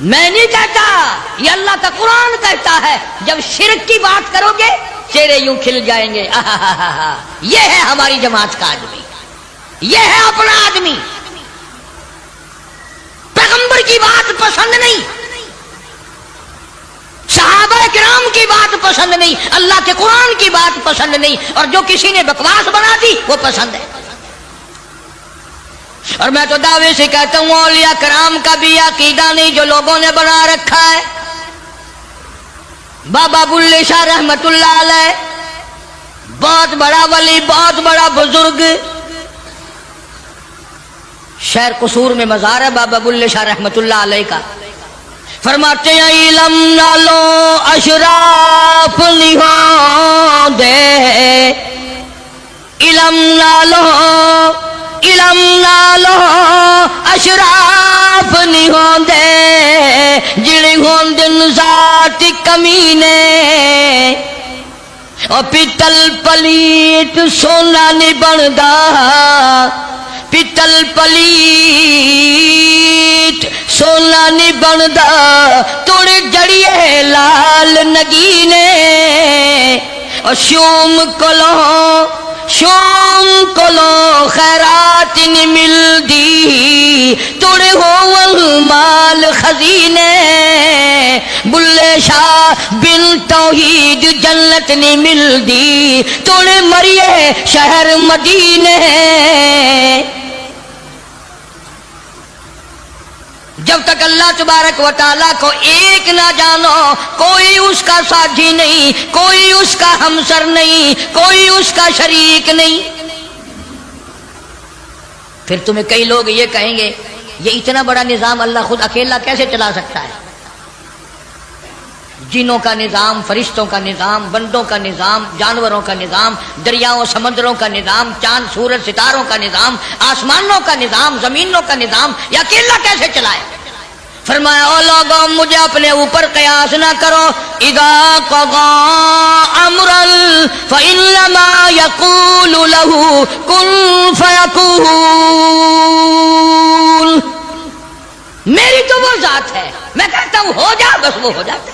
میں نہیں کہتا، یہ اللہ کا قرآن کہتا ہے، جب شرک کی بات کرو گے چہرے یوں کھل جائیں گے، یہ ہے ہماری جماعت کا آدمی، یہ ہے اپنا آدمی۔ پیغمبر کی بات پسند نہیں، صحابہ کرام کی بات پسند نہیں، اللہ کے قرآن کی بات پسند نہیں، اور جو کسی نے بکواس بنا دی وہ پسند ہے۔ اور میں تو دعوے سے کہتا ہوں اولیاء کرام کا بھی عقیدہ نہیں جو لوگوں نے بنا رکھا ہے۔ بابا بلے شاہ رحمت اللہ علیہ بہت بڑا ولی، بہت بڑا بزرگ، شہر قصور میں مزار ہے بابا بلے شاہ رحمت اللہ علیہ کا۔ فرماتے ہیں علم نالو اشراف نہیں دے، علم نالو اشراف نہیں ہوندے، جڑے ہوندن ذات کمینے، اور پیتل پلیت سونا نہیں بندا، پیتل پلیت سونا نہیں بندا، توڑے جڑیے لال نگینے، اور شوم کلو خیرات نہیں ملدی، توڑے ہو مال خزینے، بلے شاہ بن توحید جنت نہیں ملدی، توڑے مریے شہر مدینے۔ جب تک اللہ تبارک و تعالیٰ کو ایک نہ جانو، کوئی اس کا ساتھی نہیں، کوئی اس کا ہمسر نہیں، کوئی اس کا شریک نہیں۔ پھر تمہیں کئی لوگ یہ کہیں گے یہ اتنا بڑا نظام اللہ خود اکیلا کیسے چلا سکتا ہے؟ جنوں کا نظام، فرشتوں کا نظام، بندوں کا نظام، جانوروں کا نظام، دریاؤں سمندروں کا نظام، چاند سورج ستاروں کا نظام، آسمانوں کا نظام، زمینوں کا نظام، یہ اکیلا کیسے چلائے؟ فرمایا او لوگوں مجھے اپنے اوپر قیاس نہ کرو، اذا قضى امرا فانما يقول له كن فيكون، میری تو وہ ذات ہے، میں کہتا ہوں ہو جا بس وہ ہو جاتا ہے۔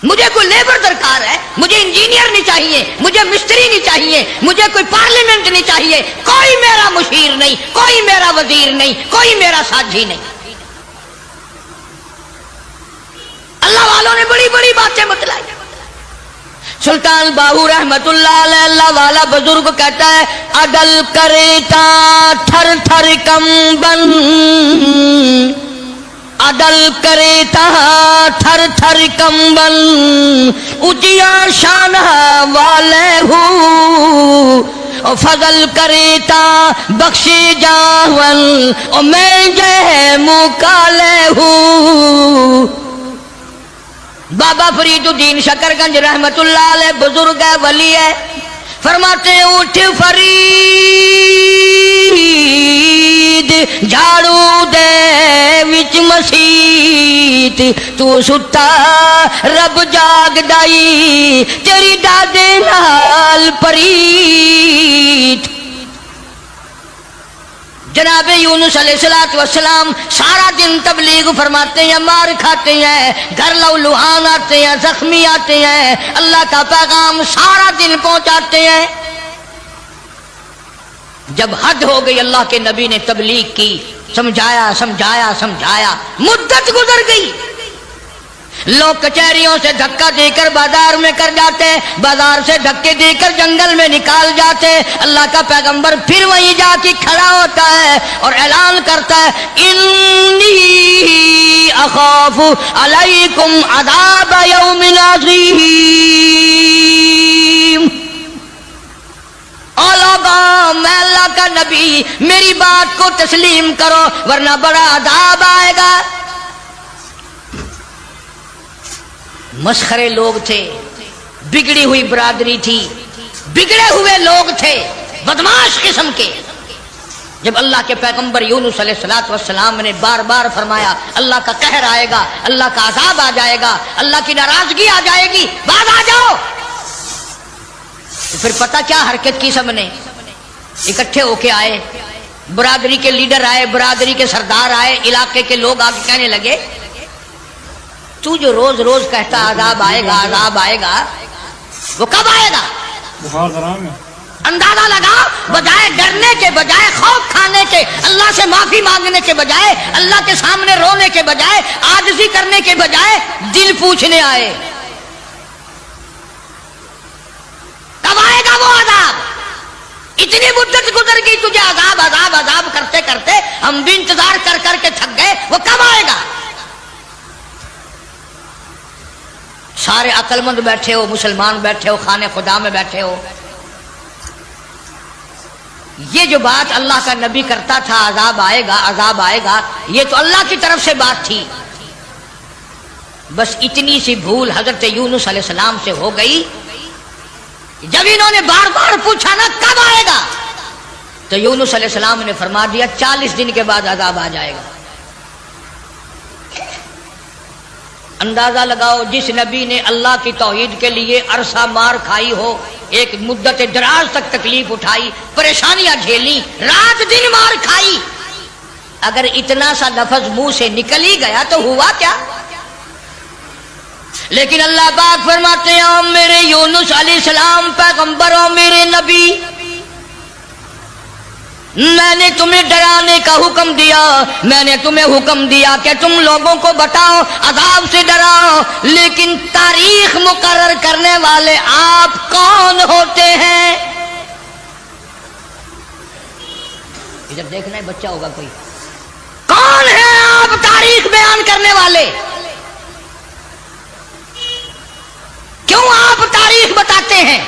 مجھے کوئی لیبر درکار ہے، مجھے انجینئر نہیں چاہیے، مجھے مستری نہیں چاہیے، مجھے کوئی پارلیمنٹ نہیں چاہیے، کوئی میرا مشیر نہیں، کوئی میرا وزیر نہیں، کوئی میرا ساتھی نہیں۔ اللہ والوں نے بڑی بڑی باتیں بتلائی۔ سلطان باہو رحمت اللہ علیہ اللہ والا بزرگ کہتا ہے عدل کریتا تھر تھر کمبن، عدل کریتا تھر تھر کمبن، اجیا شان والے ہوں، فضل کریتا بخشی جاون، اور میں جے مکالے ہوں۔ بابا فرید الدین شکر گنج رحمت اللہ علیہ بزرگ ہے، ولی ہے، فرماتے ہیں اٹھ فرید جھاڑو دے وچ مسیت، تو ستا رب جاگ دائی تیری دادے نال پریت۔ جناب یونس علیہ السلام سارا دن تبلیغ فرماتے ہیں، مار کھاتے ہیں، گھر لہوان آتے ہیں، زخمی آتے ہیں، اللہ کا پیغام سارا دن پہنچاتے ہیں۔ جب حد ہو گئی اللہ کے نبی نے تبلیغ کی، سمجھایا سمجھایا سمجھایا، مدت گزر گئی، لوگ کچہریوں سے دھکا دے کر بازار میں کر جاتے، بازار سے دھکے دے کر جنگل میں نکال جاتے، اللہ کا پیغمبر پھر وہیں جا کے کھڑا ہوتا ہے اور اعلان کرتا ہے انی اخاف علیکم عذاب یوم عظیم۔ او لوگوں میں اللہ کا نبی، میری بات کو تسلیم کرو ورنہ بڑا عذاب آئے گا۔ مسخرے لوگ تھے، بگڑی ہوئی برادری تھی، بگڑے ہوئے لوگ تھے، بدماش قسم کے۔ جب اللہ کے پیغمبر یونس علیہ السلام نے بار بار فرمایا اللہ کا قہر آئے گا، اللہ کا عذاب آ جائے گا، اللہ کی ناراضگی آ جائے گی، باز آ جاؤ، تو پھر پتہ کیا حرکت کی، سب نے اکٹھے ہو کے آئے، برادری کے لیڈر آئے, برادری کے سردار آئے, علاقے کے لوگ آ کے کہنے لگے تو جو روز روز کہتا عذاب آئے گا عذاب آئے گا, وہ کب آئے گا؟ اندازہ لگا. بجائے ڈرنے کے, بجائے خوف کھانے کے, اللہ سے معافی مانگنے کے بجائے, اللہ کے سامنے رونے کے بجائے, عاجزی کرنے کے بجائے دل پوچھنے آئے کب آئے گا وہ عذاب. اتنی مدت گزر گئی تجھے عذاب عذاب عذاب کرتے کرتے, ہم بھی انتظار کر کر کے تھک گئے, وہ کب آئے گا؟ سارے عقل مند بیٹھے ہو, مسلمان بیٹھے ہو, خانے خدا میں بیٹھے ہو. یہ جو بات اللہ کا نبی کرتا تھا عذاب آئے گا عذاب آئے گا, یہ تو اللہ کی طرف سے بات تھی. بس اتنی سی بھول حضرت یونس علیہ السلام سے ہو گئی. جب انہوں نے بار بار پوچھا نا کب آئے گا, تو یونس علیہ السلام نے فرما دیا 40 دن کے بعد عذاب آ جائے گا. اندازہ لگاؤ, جس نبی نے اللہ کی توحید کے لیے عرصہ مار کھائی ہو, ایک مدت دراز تک تکلیف اٹھائی, پریشانیاں جھیلی, رات دن مار کھائی, اگر اتنا سا لفظ منہ سے نکل ہی گیا تو ہوا کیا؟ لیکن اللہ پاک فرماتے ہیں میرے یونس علیہ السلام پیغمبروں, میرے نبی, میں نے تمہیں ڈرانے کا حکم دیا, میں نے تمہیں حکم دیا کہ تم لوگوں کو بتاؤ, عذاب سے ڈراؤ, لیکن تاریخ مقرر کرنے والے آپ کون ہوتے ہیں؟ ادھر دیکھنا ہے, بچہ ہوگا کوئی. کون ہے آپ تاریخ بیان کرنے والے؟ کیوں آپ تاریخ بتاتے ہیں؟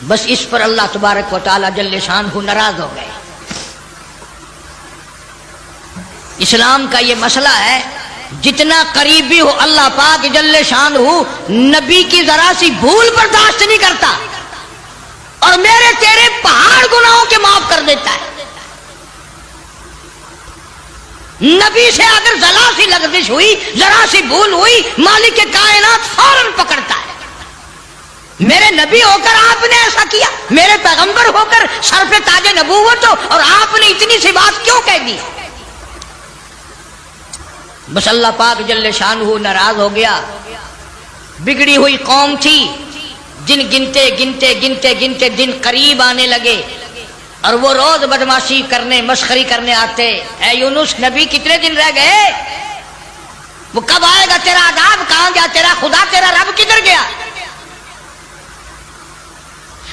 بس اس پر اللہ تبارک و تعالی جل شانہ ناراض ہو گئے. اسلام کا یہ مسئلہ ہے, جتنا قریبی ہو اللہ پاک جل شانہ نبی کی ذرا سی بھول برداشت نہیں کرتا, اور میرے تیرے پہاڑ گناہوں کے معاف کر دیتا ہے. نبی سے اگر ذرا سی لغزش ہوئی, ذرا سی بھول ہوئی, مالک کائنات فوراً پکڑتا ہے. میرے نبی ہو کر آپ نے ایسا کیا, میرے پیغمبر ہو کر سر پہ تاج نبوت ہو, اور آپ نے اتنی سی بات کیوں کہہ دی؟ بس اللہ پاک جل شانہ ناراض ہو گیا. بگڑی ہوئی قوم تھی, جن گنتے گنتے گنتے گنتے دن قریب آنے لگے, اور وہ روز بدماشی کرنے مسخری کرنے آتے. اے یونس نبی کتنے دن رہ گئے, وہ کب آئے گا تیرا عذاب, کہاں گیا تیرا خدا, تیرا رب کدھر گیا؟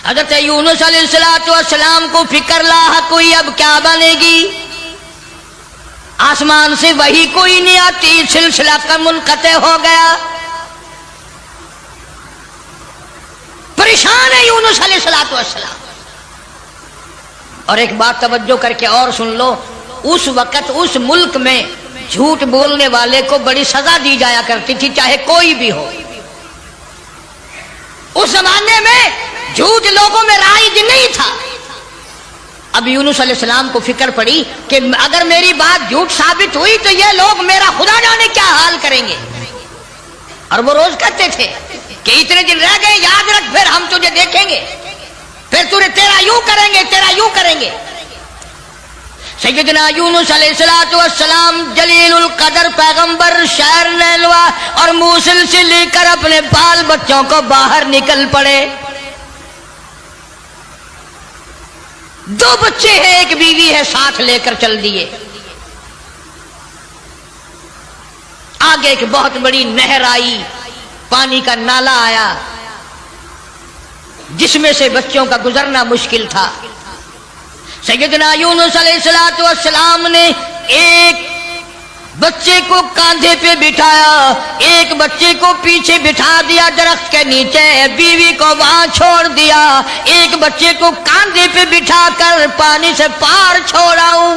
حضرت یونس علیہ السلام کو فکر لاحق ہوئی, اب کیا بنے گی؟ آسمان سے وہی کوئی نہیں آتی, سلسلہ کا منقطع ہو گیا. پریشان ہے یونس علیہ السلام. اور ایک بات توجہ کر کے اور سن لو, اس وقت اس ملک میں جھوٹ بولنے والے کو بڑی سزا دی جایا کرتی تھی, چاہے کوئی بھی ہو. اس زمانے میں جھوٹ لوگوں میں رائج نہیں تھا. اب یونس علیہ السلام کو فکر پڑی کہ اگر میری بات جھوٹ ثابت ہوئی تو یہ لوگ میرا خدا جانے کیا حال کریں گے. اور وہ روز کہتے تھے کہ اتنے دن رہ گئے, یاد رکھ, پھر ہم تجھے دیکھیں گے, پھر تیرا یوں کریں گے, تیرا یوں کریں گے. سیدنا یونس علیہ السلام جلیل القدر پیغمبر شہر نیلوا اور موصل سے لے کر اپنے بال بچوں کو باہر نکل پڑے. 2 بچے ہیں, ایک بیوی ہے, ساتھ لے کر چل دیے. آگے ایک بہت بڑی نہر آئی, پانی کا نالا آیا, جس میں سے بچوں کا گزرنا مشکل تھا. سیدنا یونس علیہ السلام نے ایک بچے کو کاندھے پہ بٹھایا, ایک بچے کو پیچھے بٹھا دیا درخت کے نیچے, بیوی کو وہاں چھوڑ دیا, ایک بچے کو کاندھے پہ بٹھا کر پانی سے پار چھوڑا ہوں.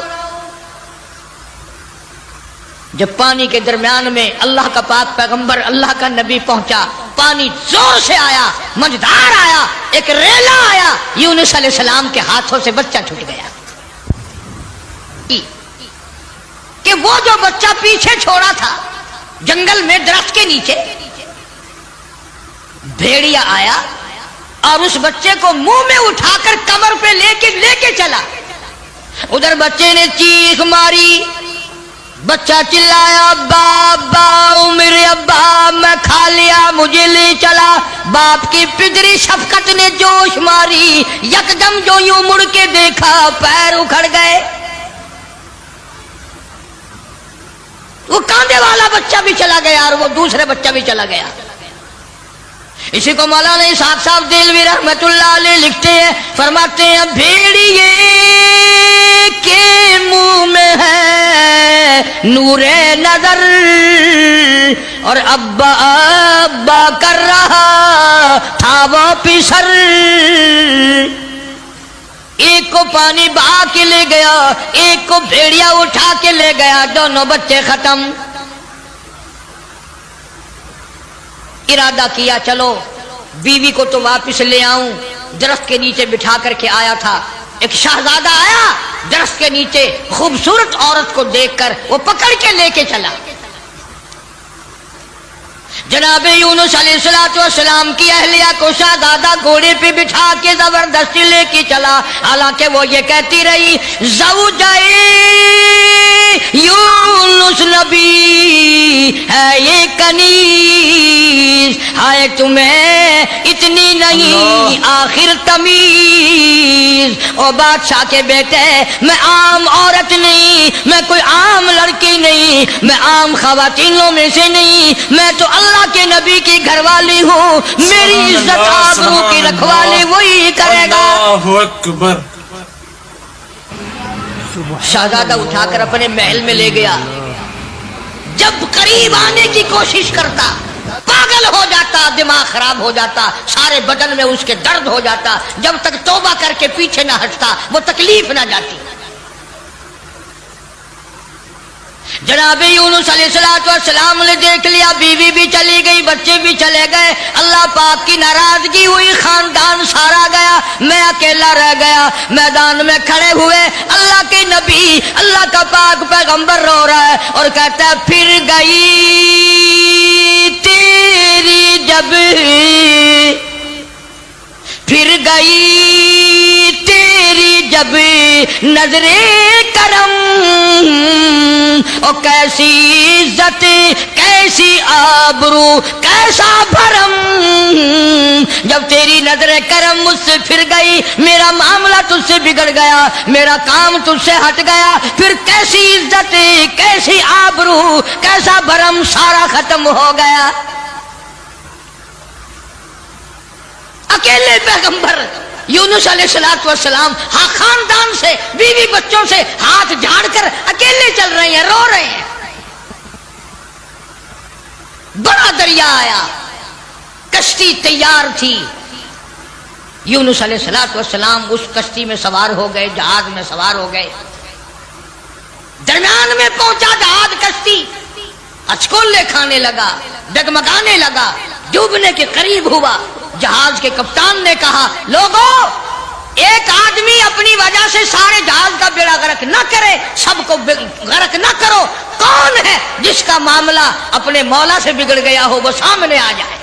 جب پانی کے درمیان میں اللہ کا پاک پیغمبر اللہ کا نبی پہنچا, پانی زور سے آیا, مجدار آیا, ایک ریلا آیا, یونس علیہ السلام کے ہاتھوں سے بچہ چھوٹ گیا. کہ وہ جو بچہ پیچھے چھوڑا تھا جنگل میں درخت کے نیچے, بھیڑیا آیا, اور اس بچے کو منہ میں اٹھا کر کمر پہ لے کے چلا. ادھر بچے نے چیخ ماری، بچہ چلایا ابا ابا، او میرے ابا میں کھا لیا، مجھے لے چلا. باپ کی پدری شفقت نے جوش ماری، یکدم جو یوں مڑ کے دیکھا پیر اکھڑ گئے. وہ کاندھے والا بچہ بھی چلا گیا اور وہ دوسرے بچہ بھی چلا گیا. اسی کو مولانا اسحاق صاحب دہلوی رحمت اللہ علیہ لکھتے ہیں، فرماتے ہیں بھیڑیے کے منہ میں ہے نور نظر اور ابا ابا کر رہا تھا وہ پسر. ایک کو پانی بہا کے لے گیا، ایک کو بھیڑیا اٹھا کے لے گیا، دونوں بچے ختم. ارادہ کیا چلو بیوی کو تو واپس لے آؤں. درخت کے نیچے بٹھا کر کے آیا تھا، ایک شہزادہ آیا، درخت کے نیچے خوبصورت عورت کو دیکھ کر وہ پکڑ کے لے کے چلا. جناب یونس علیہ السلام کی اہلیہ کو شہزادہ گھوڑے پہ بٹھا کے زبردستی لے کے چلا، حالانکہ وہ یہ کہتی رہی زوجائے یونس نبی ہے یہ کنیز، ہائے تمہیں اتنی نہیں آخر تمیز. او بادشاہ کے بیٹے، میں عام عورت نہیں، میں کوئی عام لڑکی نہیں، میں عام خواتینوں میں سے نہیں، میں تو اللہ کے نبی کی گھر والی ہوں. میری عزت آبرو کی رکھوالی وہی کرے گا. اللہ اکبر. شہزادہ اٹھا کر اپنے محل میں لے گیا. جب قریب آنے کی کوشش کرتا پاگل ہو جاتا، دماغ خراب ہو جاتا، سارے بدن میں اس کے درد ہو جاتا. جب تک توبہ کر کے پیچھے نہ ہٹتا وہ تکلیف نہ جاتی. جناب یونس علیہ السلام نے دیکھ لیا، بیوی بھی چلی گئی، بچے بھی چلے گئے، اللہ پاک کی ناراضگی ہوئی، خاندان سارا گیا، میں اکیلا رہ گیا. میدان میں کھڑے ہوئے اللہ کے نبی، اللہ کا پاک پیغمبر رو رہا ہے اور کہتا ہے پھر گئی تیری جب، پھر گئی تیری جب نظر کرم، او کیسی عزت کیسی آبرو کیسا بھرم. جب تیری نظر کرم مجھ سے پھر گئی، میرا معاملہ تجھ سے بگڑ گیا، میرا کام تجھ سے ہٹ گیا، پھر کیسی عزت کیسی آبرو کیسا بھرم، سارا ختم ہو گیا. اکیلے پیغمبر یونس علیہ السلام ہاں خاندان سے، بیوی بچوں سے ہاتھ جھاڑ کر اکیلے چل رہے ہیں، رو رہے ہیں. بڑا دریا آیا، کشتی تیار تھی، یونس علیہ السلام اس کشتی میں سوار ہو گئے، جہاز میں سوار ہو گئے. درمیان میں پہنچا جہاز، کشتی اچکولے کھانے لگا، ڈگمگانے لگا، ڈوبنے کے قریب ہوا. جہاز کے کپتان نے کہا لوگوں، ایک آدمی اپنی وجہ سے سارے جہاز کا بیڑا غرق نہ کرے، سب کو غرق نہ کرو. کون ہے جس کا معاملہ اپنے مولا سے بگڑ گیا ہو وہ سامنے آ جائے.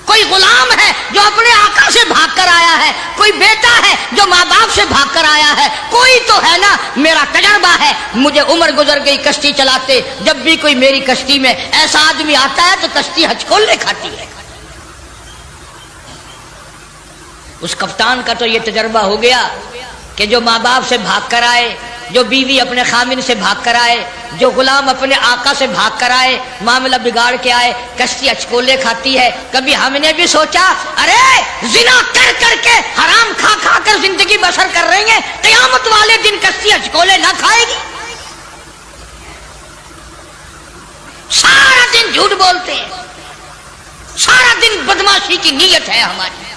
کوئی غلام ہے جو اپنے آقا سے بھاگ کر آیا ہے، کوئی بیٹا ہے جو ماں باپ سے بھاگ کر آیا ہے، کوئی تو ہے نا. میرا تجربہ ہے، مجھے عمر گزر گئی کشتی چلاتے، جب بھی کوئی میری کشتی میں ایسا آدمی آتا ہے تو کشتی ہچکولے کھاتی ہے. اس کپتان کا تو یہ تجربہ ہو گیا کہ جو ماں باپ سے بھاگ کر آئے، جو بیوی اپنے خامن سے بھاگ کر آئے، جو غلام اپنے آقا سے بھاگ کر آئے، معاملہ بگاڑ کے آئے، کشتی اچکولے کھاتی ہے. کبھی ہم نے بھی سوچا ارے زنا کر کر کے حرام کھا کھا کر زندگی بسر کر رہی ہیں، قیامت والے دن کشتی اچکولے نہ کھائے گی؟ سارا دن جھوٹ بولتے ہیں، سارا دن بدماشی کی نیت ہے ہماری.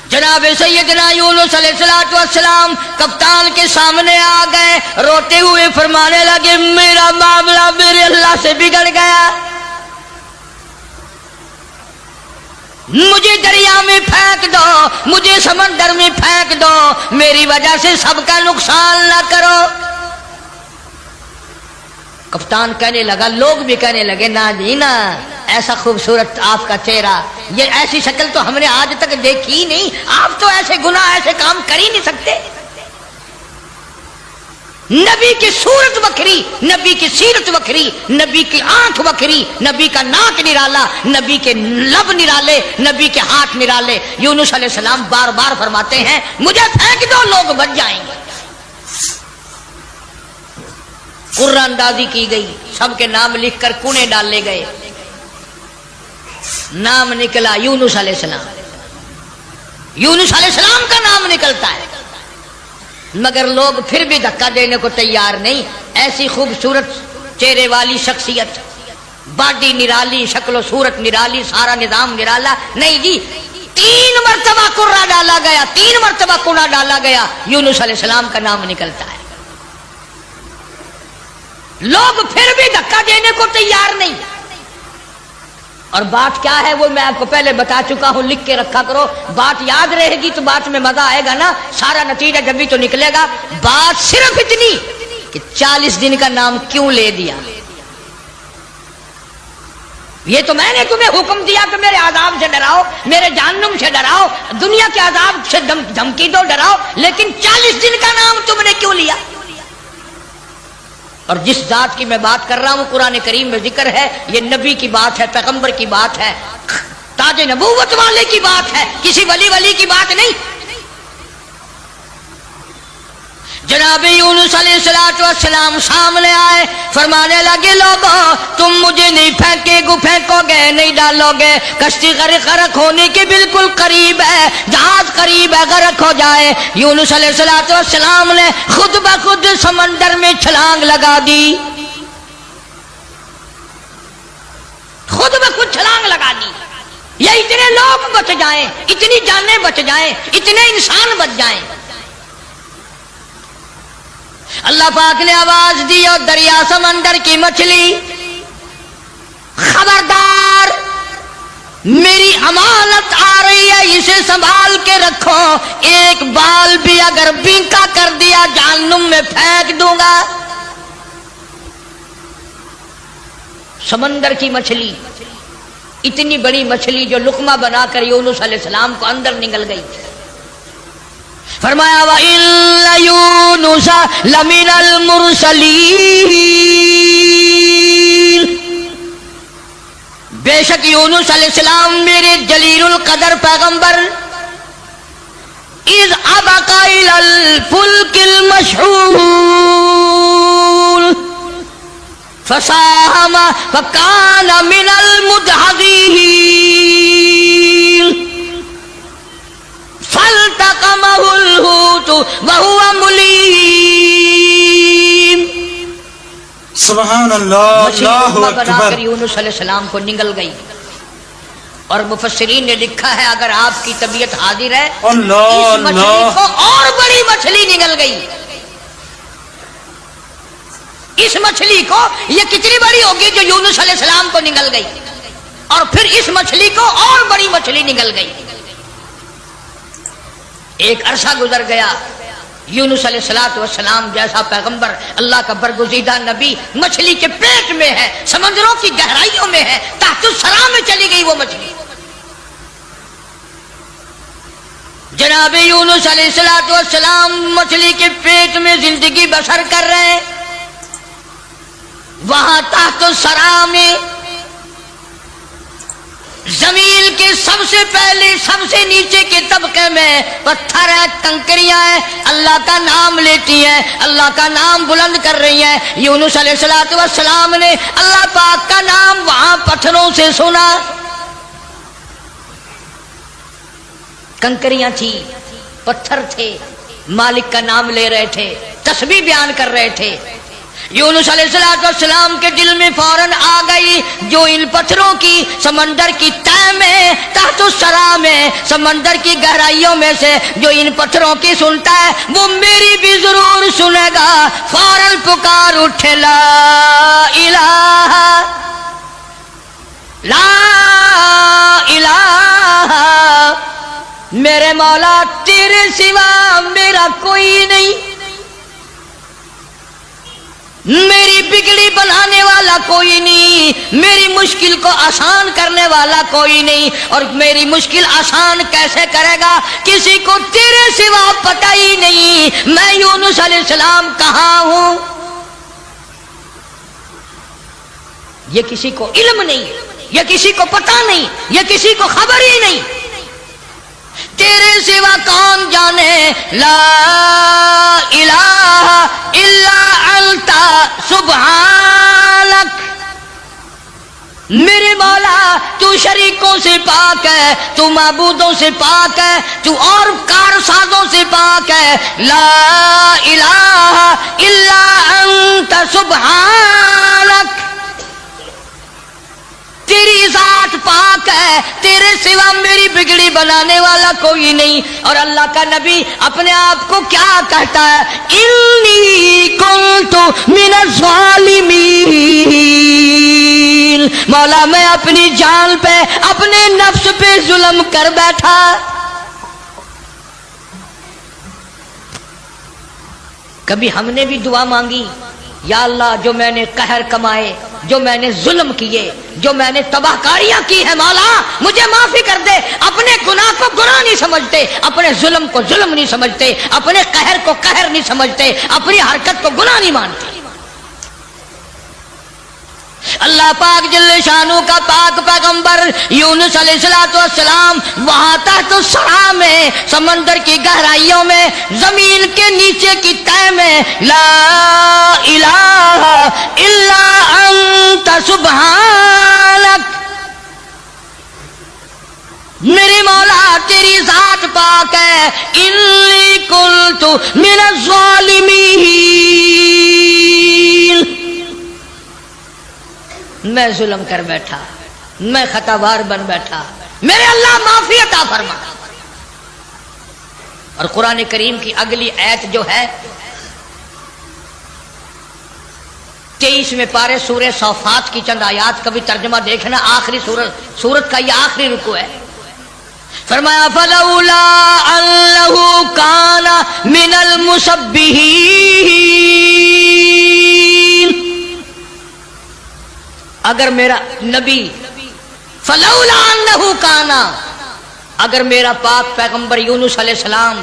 جناب سیدنا یونس علیہ السلام کپتان کے سامنے آ گئے، روتے ہوئے فرمانے لگے میرا معاملہ میرے اللہ سے بگڑ گیا، مجھے دریا میں پھینک دو، مجھے سمندر میں پھینک دو، میری وجہ سے سب کا نقصان نہ کرو. کپتان کہنے لگا، لوگ بھی کہنے لگے نا جی نا، ایسا خوبصورت آپ کا چہرہ، یہ ایسی شکل تو ہم نے آج تک دیکھی ہی نہیں، آپ تو ایسے گناہ ایسے کام کر ہی نہیں سکتے۔ نبی کی صورت وکھری، نبی کی سیرت وکھری، نبی کی آنکھ وکھری، نبی کا ناک نرالا، نبی کے لب نرالے، نبی کے ہاتھ نرالے۔ یونس علیہ السلام بار بار فرماتے ہیں مجھے پھینک دو لوگ بچ جائیں گے۔ قرآن اندازی کی گئی، سب کے نام لکھ کر کونے ڈالے گئے، نام نکلا یونس علیہ السلام۔ یونس علیہ السلام کا نام نکلتا ہے، مگر لوگ پھر بھی دھکا دینے کو تیار نہیں۔ ایسی خوبصورت چہرے والی شخصیت، باڈی نرالی، شکل و صورت نرالی، سارا نظام نرالا، نہیں جی 3 مرتبہ قرہ ڈالا گیا، 3 مرتبہ کونا ڈالا گیا، یونس علیہ السلام کا نام نکلتا ہے۔ لوگ پھر بھی دھکا دینے کو تیار نہیں۔ اور بات کیا ہے وہ میں آپ کو پہلے بتا چکا ہوں، لکھ کے رکھا کرو، بات یاد رہے گی تو بات میں مزہ آئے گا نا، سارا نتیجہ جب بھی تو نکلے گا۔ بات صرف اتنی کہ 40 دن کا نام کیوں لے دیا؟ یہ تو میں نے تمہیں حکم دیا کہ میرے عذاب سے ڈراؤ، میرے جہنم سے ڈراؤ، دنیا کے عذاب سے دھمکی دو، ڈراؤ، لیکن 40 دن کا نام تم نے کیوں لیا؟ اور جس ذات کی میں بات کر رہا ہوں قرآن کریم میں ذکر ہے، یہ نبی کی بات ہے، پیغمبر کی بات ہے، تاج نبوت والے کی بات ہے، کسی ولی کی بات نہیں۔ جناب یونس علیہ السلام سامنے آئے، فرمانے لگے لوگوں تم مجھے نہیں پھینکو گے، نہیں ڈالو گے، کشتی غرق ہونے کے بالکل قریب ہے، جہاز قریب ہے، غرق ہو جائے۔ یونس علیہ السلام نے خود بخود سمندر میں چھلانگ لگا دی، خود بخود چھلانگ لگا دی، یہ اتنے لوگ بچ جائیں، اتنی جانیں بچ جائیں، اتنے انسان بچ جائیں۔ اللہ پاک نے آواز دی اور دریا سمندر کی مچھلی خبردار، میری امانت آ رہی ہے، اسے سنبھال کے رکھو، ایک بال بھی اگر بینکا کر دیا جہنم میں پھینک دوں گا۔ سمندر کی مچھلی، اتنی بڑی مچھلی جو لقمہ بنا کر یونس علیہ السلام کو اندر نگل گئی۔ فرمایا وَإِنَّ يُونُسَ لَمِنَ الْمُرْسَلِينَ، بے شک یونس علیہ السلام میرے جلیل القدر پیغمبر، اِذْ أَبَقَ إِلَى الْفُلْكِ الْمَشْحُونِ فَسَاهَمَ فَكَانَ مِنَ الْمُدْحَضِينَ فَالْتَقَمَهُ الْحُوتُ وَهُوَ مُلِيمٌ۔ سبحان اللہ، اللہ اکبر۔ یونس علیہ السلام کو نگل گئی، اور مفسرین نے لکھا ہے اگر آپ کی طبیعت حاضر ہے اللہ اس مچھلی اللہ، کو اور بڑی مچھلی نگل گئی۔ اس مچھلی کو یہ کتنی بڑی ہوگی جو یونس علیہ السلام کو نگل گئی، اور پھر اس مچھلی کو اور بڑی مچھلی نگل گئی۔ ایک عرصہ گزر گیا، یونس علیہ السلام جیسا پیغمبر، اللہ کا برگزیدہ نبی مچھلی کے پیٹ میں ہے، سمندروں کی گہرائیوں میں ہے، تحت الثرى میں چلی گئی وہ مچھلی۔ جناب یونس علیہ السلام مچھلی کے پیٹ میں زندگی بسر کر رہے ہیں، وہاں تحت الثرى میں زمین کے سب سے پہلے سب سے نیچے کے طبقے میں پتھر ہے، کنکریاں ہیں، اللہ کا نام لیتی ہیں، اللہ کا نام بلند کر رہی ہیں۔ یونس علیہ السلام نے اللہ پاک کا نام وہاں پتھروں سے سنا، کنکریاں تھی، پتھر تھے، مالک کا نام لے رہے تھے، تسبیح بیان کر رہے تھے۔ یونس علیہ السلام کے دل میں فوراً آ گئی جو ان پتھروں کی سمندر کی تہ میں تحت الثرى میں سمندر کی گہرائیوں میں سے جو ان پتھروں کی سنتا ہے وہ میری بھی ضرور سنے گا۔ فوراً پکار اٹھے لا الہ لا الہ، میرے مولا تیرے سوا میرا کوئی نہیں، میری بگڑی بنانے والا والا کوئی نہیں، میری مشکل کو آسان کرنے والا کوئی نہیں، اور میری مشکل آسان کیسے کرے گا؟ کسی کو تیرے سوا پتہ ہی نہیں میں یونس علیہ السلام کہاں ہوں، یہ کسی کو علم نہیں، یہ کسی کو پتہ نہیں، یہ کسی کو خبر ہی نہیں، تیرے سوا کون جانے؟ لا الہ الا انت سبحانک، میرے مولا تو شریکوں سے پاک ہے، تو معبودوں سے پاک ہے، تو اور کارسازوں سے پاک ہے، لا الہ الا انت سبحانک، تیری ذات پاک ہے، تیرے سوا میری بگڑی بنانے والا کوئی نہیں۔ اور اللہ کا نبی اپنے آپ کو کیا کہتا ہے؟ انی کنت من الظالمین، مولا میں اپنی جان پہ اپنے نفس پہ ظلم کر بیٹھا۔ کبھی ہم نے بھی دعا مانگی، یا اللہ جو میں نے قہر کمائے، جو میں نے ظلم کیے، جو میں نے تباہ کاریاں کی ہے، مولا مجھے معافی کر دے۔ اپنے گناہ کو گناہ نہیں سمجھتے، اپنے ظلم کو ظلم نہیں سمجھتے، اپنے قہر کو قہر نہیں سمجھتے، اپنی حرکت کو گناہ نہیں مانتے۔ اللہ پاک جل شانہ کا پاک پیغمبر یونس علیہ السلام وہاں تحت الثرى میں، سمندر کی گہرائیوں میں، زمین کے نیچے کی تہہ میں، لا الہ الا انت سبحانک، میرے مولا تیری ذات پاک ہے، انی کنت من الظالمین، میں ظلم کر بیٹھا، میں خطاوار بن بیٹھا، میرے اللہ معافی عطا فرما۔ اور قرآن کریم کی اگلی آیت جو ہے 23ویں پارے سورہ صافات کی چند آیات کا بھی ترجمہ دیکھنا، آخری سورت کا یہ آخری رکوع ہے۔ فرمایا فلولا انہ کان من المسبحین، اگر میرا نبی، فلولا انہ کانا، اگر میرا پاک پیغمبر یونس علیہ السلام،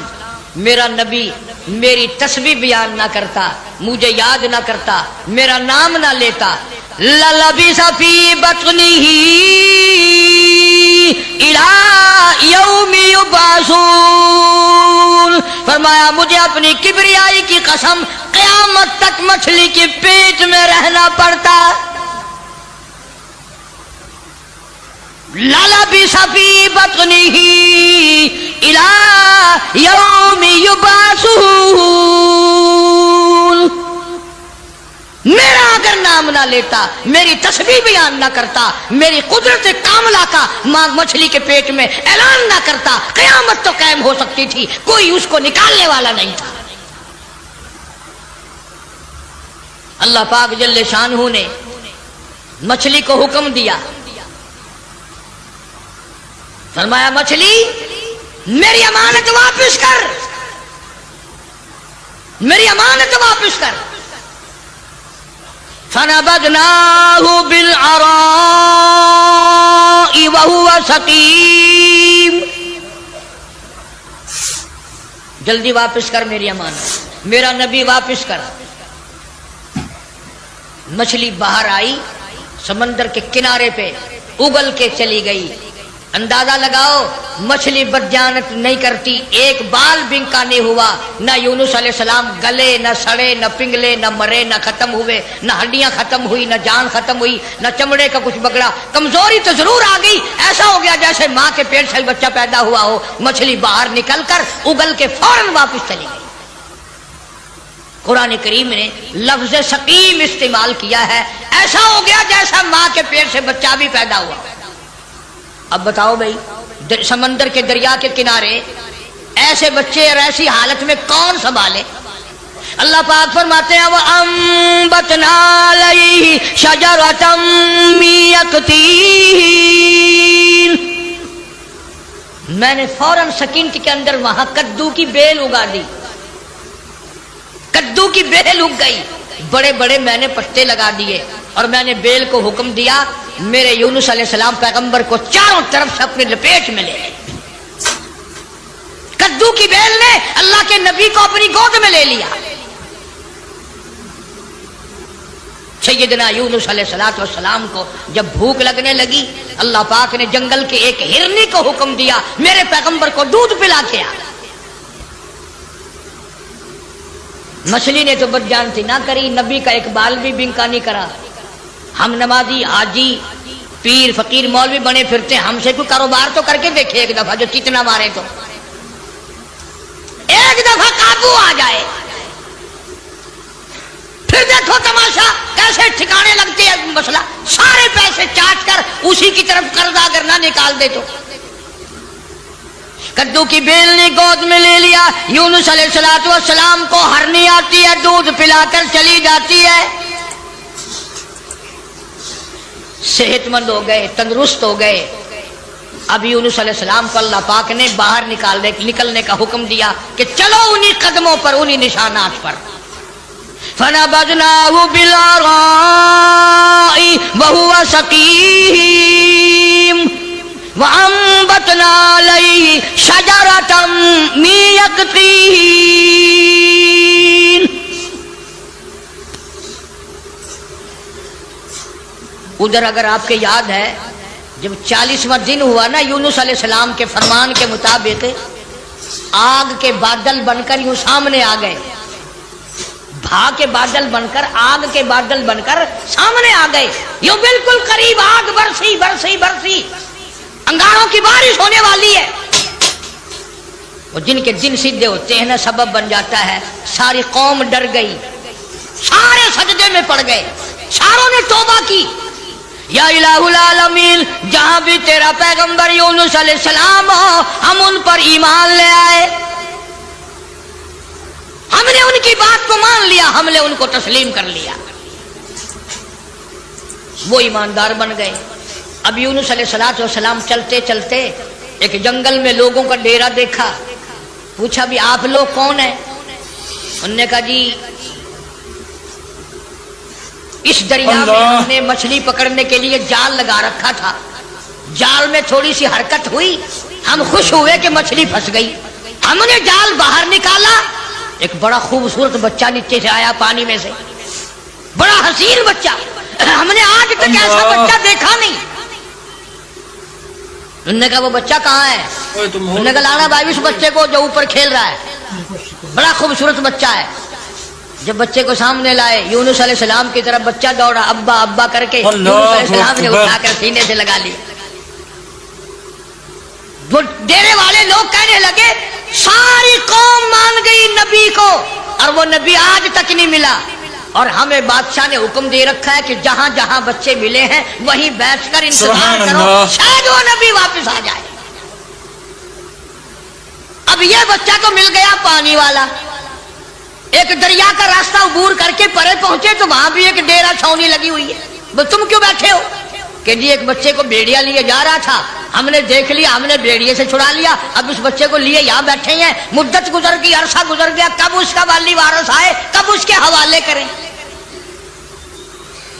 میرا نبی میری تسبیح بیان نہ کرتا، مجھے یاد نہ کرتا، میرا نام نہ لیتا، للبث فی بطنہ الی یوم یبعثون، فرمایا مجھے اپنی کبریائی کی قسم قیامت تک مچھلی کے پیٹ میں رہنا پڑتا۔ للبث فی بطنہ الی یوم یبعثون، میرا اگر نام نہ لیتا، میری تسبیح بیان نہ کرتا، میری قدرت کاملہ کا مچھلی کے پیٹ میں اعلان نہ کرتا، قیامت تو قائم ہو سکتی تھی، کوئی اس کو نکالنے والا نہیں تھا۔ اللہ پاک جل شانہ نے مچھلی کو حکم دیا، فرمایا مچھلی میری امانت واپس کر، میری امانت واپس کر۔ فنبذناه بالعراء وهو سقيم، جلدی واپس کر میری امانت، میرا نبی واپس کر۔ مچھلی باہر آئی، سمندر کے کنارے پہ اگل کے چلی گئی۔ اندازہ لگاؤ مچھلی بدجانت نہیں کرتی، ایک بال بنکا نہیں ہوا، نہ یونس علیہ السلام گلے، نہ سڑے، نہ پنگلے، نہ مرے، نہ ختم ہوئے، نہ ہڈیاں ختم ہوئی، نہ جان ختم ہوئی، نہ چمڑے کا کچھ بگڑا۔ کمزوری تو ضرور آ گئی، ایسا ہو گیا جیسے ماں کے پیٹ سے بچہ پیدا ہوا ہو۔ مچھلی باہر نکل کر اگل کے فوراً واپس چلی گئی۔ قرآن کریم نے لفظ سقیم استعمال کیا ہے، ایسا ہو گیا جیسا ماں کے پیٹ سے بچہ بھی پیدا ہوا۔ اب بتاؤ بھائی، سمندر کے دریا کے کنارے ایسے بچے اور ایسی حالت میں کون سنبھالے؟ اللہ پاک فرماتے ہیں وَأَنبَتْنَا عَلَيْهِ شَجَرَةً مِّن يَقْطِينٍ، میں نے فوراً سکینت کے اندر وہاں کدو کی بیل اگا دی، کدو کی بیل اگ گئی، بڑے بڑے میں نے پتے لگا دیے، اور میں نے بیل کو حکم دیا میرے یونس علیہ السلام پیغمبر کو چاروں طرف سے اپنی لپیٹ میں لے لے. کدو کی بیل نے اللہ کے نبی کو اپنی گود میں لے لیا. سیدنا یونس علیہ السلام کو جب بھوک لگنے لگی اللہ پاک نے جنگل کے ایک ہرنی کو حکم دیا میرے پیغمبر کو دودھ پلا کے آ. مچھلی نے تو بد جانتی نہ کری، نبی کا ایک بال بھی بنکا نہیں کرا. ہم نمازی حاجی پیر فقیر مولوی بنے پھرتے، ہم سے کوئی کاروبار تو کر کے دیکھے ایک دفعہ، جو کتنا مارے تو ایک دفعہ قابو آ جائے. پھر دیکھو تماشا کیسے ٹھکانے لگتے ہیں مسئلہ. سارے پیسے چاٹ کر اسی کی طرف قرض اگر نہ نکال دے تو. کدو کی بیل نے گود میں لے لیا. یونس علیہ السلام کو ہرنی آتی ہے، دودھ پلا کر چلی جاتی ہے. صحت مند ہو گئے، تندرست ہو گئے. اب یونس علیہ السلام کو اللہ پاک نے باہر نکلنے کا حکم دیا کہ چلو انہی قدموں پر، انہی نشانات پر. فَنَبَذْنَاهُ بِالْعَرَاءِ وَهُوَ سَقِيمٌ وَأَنبَتْنَا عَلَيْهِ شَجَرَةً مِّن يَقْطِينٍ. ادھر اگر آپ کے یاد ہے جب 40واں دن ہوا نا یونس علیہ السلام کے فرمان کے مطابق آگ کے بادل بن کر یوں سامنے آ گئے. بھا کے بادل بن کر، آگ کے بادل بن کر سامنے آ گئے. یوں بالکل قریب آگ برسی برسی برسی، انگاروں کی بارش ہونے والی ہے. وہ جن کے دن سیدھے ہوتے ہیں نا سبب بن جاتا ہے. ساری قوم ڈر گئی، سارے سجدے میں پڑ گئے، ساروں نے توبہ کی. یا الہ العالمین، جہاں بھی تیرا پیغمبر یونس علیہ السلام ہو ہم ان پر ایمان لے آئے، ہم نے ان کی بات کو مان لیا، ہم نے ان کو تسلیم کر لیا. وہ ایماندار بن گئے. اب یونس علیہ السلام چلتے چلتے ایک جنگل میں لوگوں کا ڈیرا دیکھا. پوچھا بھی آپ لوگ کون ہیں؟ انہوں نے کہا جی اس دریا میں ہم نے مچھلی پکڑنے کے لیے جال لگا رکھا تھا، جال میں تھوڑی سی حرکت ہوئی، ہم خوش ہوئے کہ مچھلی پھنس گئی. ہم نے جال باہر نکالا، ایک بڑا خوبصورت بچہ نیچے سے آیا پانی میں سے، بڑا حسین بچہ. ہم نے آج تک ایسا بچہ دیکھا نہیں. انہوں نے کہا وہ بچہ کہاں ہے؟ انہوں نے کہا لانا بھائی اس بچے کو جو اوپر کھیل رہا ہے، بڑا خوبصورت بچہ ہے. جب بچے کو سامنے لائے یونس علیہ السلام کی طرف بچہ دوڑا، ابا ابا کر کے یونس علیہ السلام نے اٹھا کر سینے سے لگا لیا. وہ ڈیرے والے لوگ کہنے لگے ساری قوم مان گئی نبی کو اور وہ نبی آج تک نہیں ملا. اور ہمیں بادشاہ نے حکم دے رکھا ہے کہ جہاں جہاں بچے ملے ہیں وہیں بیٹھ کر انتظار کرو، شاید وہ نبی واپس آ جائے. اب یہ بچہ تو مل گیا پانی والا. ایک دریا کا راستہ عبور کر کے پرے پہنچے تو وہاں بھی ایک ڈیرا چھاونی لگی ہوئی ہے. تم کیوں بیٹھے ہو؟ کہ جی ایک بچے کو بیڑیا لیے جا رہا تھا، ہم نے دیکھ لیا، ہم نے بیڑیے سے چھڑا لیا، اب اس بچے کو لیے یہاں بیٹھے ہیں. مدت گزر گئی، عرصہ گزر گیا، کب اس کا والی وارث آئے، کب اس کے حوالے کریں.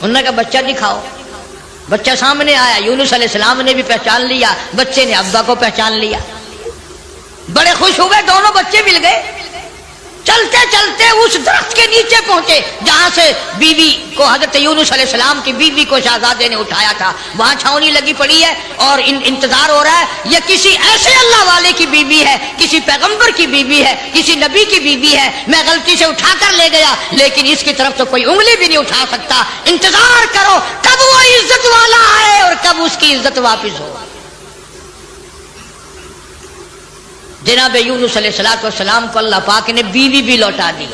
انہوں نے کہا بچہ دکھاؤ. بچہ سامنے آیا. یونس علیہ السلام نے بھی پہچان لیا، بچے نے ابا کو پہچان لیا. بڑے خوش ہوئے، دونوں بچے مل گئے. چلتے چلتے اس درخت کے نیچے پہنچے جہاں سے بیوی کو حضرت یونس علیہ السلام کی بیوی کو شہزادے نے اٹھایا تھا. وہاں چھاونی لگی پڑی ہے اور انتظار ہو رہا ہے یہ کسی ایسے اللہ والے کی بیوی ہے، کسی پیغمبر کی بیوی ہے، کسی نبی کی بیوی ہے. میں غلطی سے اٹھا کر لے گیا لیکن اس کی طرف تو کوئی انگلی بھی نہیں اٹھا سکتا. انتظار کرو کب وہ عزت والا آئے اور کب اس کی عزت واپس ہو. جناب یونس علیہ السلام کو اللہ پاک نے بیوی بھی لوٹا دی،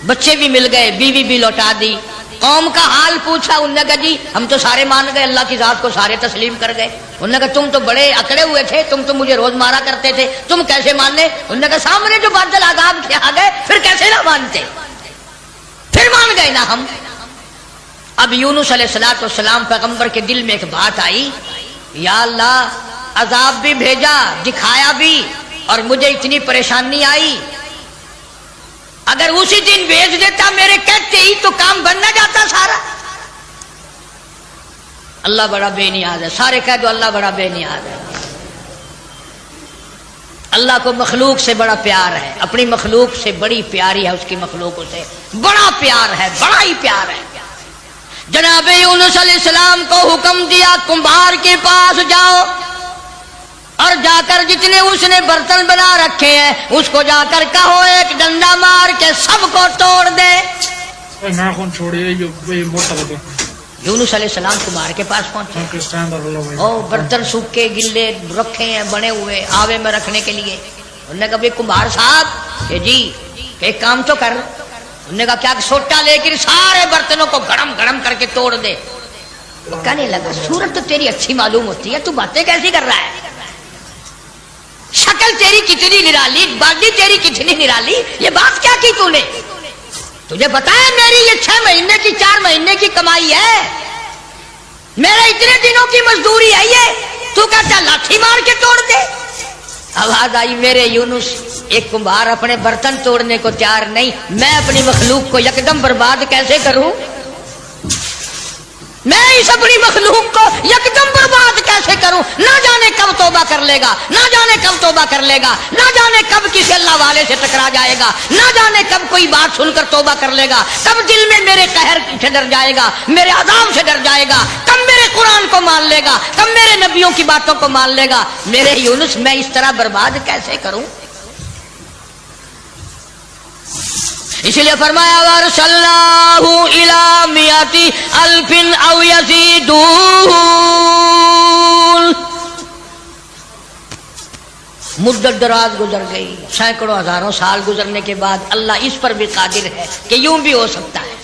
بچے بھی مل گئے، بیوی بھی لوٹا دی. قوم کا حال پوچھا، انہوں نے کہا جی ہم تو سارے مان گئے، اللہ کی ذات کو سارے تسلیم کر گئے. انہوں نے کہا تم تو بڑے اکڑے ہوئے تھے، تم تو مجھے روز مارا کرتے تھے، تم کیسے ماننے؟ انہوں نے کہا سامنے جو بادل عذاب کے آ گئے پھر کیسے نہ مانتے، پھر مان گئے نا ہم. اب یونس علیہ السلام پیغمبر کے دل میں ایک بات آئی، یا اللہ عذاب بھی بھیجا، دکھایا بھی، اور مجھے اتنی پریشانی آئی. اگر اسی دن بھیج دیتا میرے کہتے ہی تو کام بن نہ جاتا سارا. اللہ بڑا بے نیاز ہے. سارے کہہ دو اللہ بڑا بے نیاز ہے. اللہ کو مخلوق سے بڑا پیار ہے, اپنی مخلوق سے بڑی پیاری ہے, اس کی مخلوق سے بڑا پیار ہے, بڑا ہی پیار ہے. جناب یونس علیہ السلام کو حکم دیا کمبھار کے پاس جاؤ اور جا کر جتنے اس نے برتن بنا رکھے ہیں اس کو جا کر کہو ایک ڈنڈا مار کے سب کو توڑ دے. ناخن چھوڑیے یہ موٹا لگے. یونس علیہ السلام کمبھار کے پاس پہنچے, او برتن سوکھے گلے رکھے ہیں بنے ہوئے آوے میں رکھنے کے لیے. انہوں نے کہا بھائی کمبھار صاحب کہ جی کہ ایک کام تو کر. انہوں نے کہا کیا سوٹا لے کر سارے برتنوں کو گڑم گڑم کر کے توڑ دے. کہنے لگا صورت تو تیری اچھی معلوم ہوتی ہے, تو باتیں کیسی کر رہا ہے, شکل تیری کتنی نرالی, باڈی تیری کتنی نرالی, یہ بات کیا کی تو نے؟ تجھے پتا ہے میری یہ 6 مہینے کی 4 مہینے کی کمائی ہے, میرے اتنے دنوں کی مزدوری ہے یہ, تو کہتا لاٹھی مار کے توڑ دے. آواز آئی میرے یونس ایک کمبھار اپنے برتن توڑنے کو تیار نہیں, میں اپنی مخلوق کو یکدم برباد کیسے کروں؟ میں اس اپنی مخلوق کو یکدم برباد کیسے کروں؟ نہ جانے کب توبہ کر لے گا, نہ جانے کب توبہ کر لے گا, نہ جانے کب کسی اللہ والے سے ٹکرا جائے گا, نہ جانے کب کوئی بات سن کر توبہ کر لے گا, کب دل میں میرے قہر سے ڈر جائے گا, میرے عذاب سے ڈر جائے گا, کب میرے قرآن کو مان لے گا, کب میرے نبیوں کی باتوں کو مان لے گا. میرے یونس میں اس طرح برباد کیسے کروں؟ اس لیے فرمایا وَأَرْسَلْنَاهُ إِلَىٰ مِائَةِ أَلْفٍ أَوْ يَزِيدُونَ. مدت دراز گزر گئی, سینکڑوں ہزاروں سال گزرنے کے بعد اللہ اس پر بھی قادر ہے کہ یوں بھی ہو سکتا ہے.